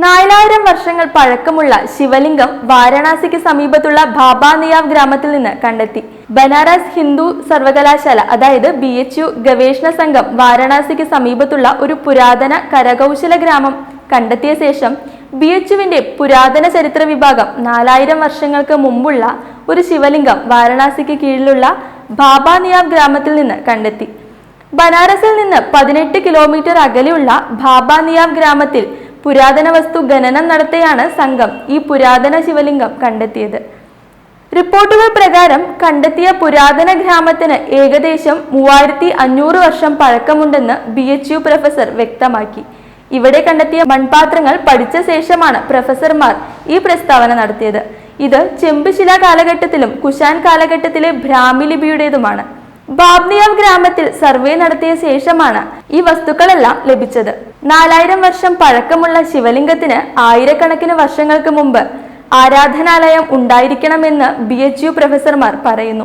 4000 വർഷങ്ങൾ പഴക്കമുള്ള ശിവലിംഗം വാരണാസിക്ക് സമീപത്തുള്ള ഭാബാനിയാവ് ഗ്രാമത്തിൽ നിന്ന് കണ്ടെത്തി. ബനാറസ് ഹിന്ദു സർവകലാശാല അതായത് BHU ഗവേഷണ സംഘം വാരണാസിക്ക് സമീപത്തുള്ള ഒരു പുരാതന കരകൗശല ഗ്രാമം കണ്ടെത്തിയ ശേഷം BHUവിന്റെ പുരാതന ചരിത്ര വിഭാഗം 4000 വർഷങ്ങൾക്ക് മുമ്പുള്ള ഒരു ശിവലിംഗം വാരണാസിക്ക് കീഴിലുള്ള ഭാബാനിയാവ് ഗ്രാമത്തിൽ നിന്ന് കണ്ടെത്തി. ബനാറസിൽ നിന്ന് 18 കിലോമീറ്റർ അകലെയുള്ള ഭാബാനിയാവ് ഗ്രാമത്തിൽ പുരാതന വസ്തു ഖനനം നടത്തിയാണ് സംഘം ഈ പുരാതന ശിവലിംഗം കണ്ടെത്തിയത്. റിപ്പോർട്ടുകൾ പ്രകാരം കണ്ടെത്തിയ പുരാതന ഗ്രാമത്തിന് ഏകദേശം 3500 വർഷം പഴക്കമുണ്ടെന്ന് BHU പ്രൊഫസർ വ്യക്തമാക്കി. ഇവിടെ കണ്ടെത്തിയ മൺപാത്രങ്ങൾ പഠിച്ച ശേഷമാണ് പ്രൊഫസർമാർ ഈ പ്രസ്താവന നടത്തിയത്. ഇത് ചെമ്പുശിലാ കാലഘട്ടത്തിലും കുശാൻ കാലഘട്ടത്തിലെ ബ്രാഹ്മി ലിപിയുടേതുമാണ്. ഭാബ്നിയാവ് ഗ്രാമത്തിൽ സർവേ നടത്തിയ ശേഷമാണ് ഈ വസ്തുക്കളെല്ലാം ലഭിച്ചത്. 4000 വർഷം പഴക്കമുള്ള ശിവലിംഗത്തിന് ആയിരക്കണക്കിന് വർഷങ്ങൾക്ക് മുമ്പ് ആരാധനാലയം ഉണ്ടായിരിക്കണമെന്ന് BHU പ്രൊഫസർമാർ പറയുന്നു.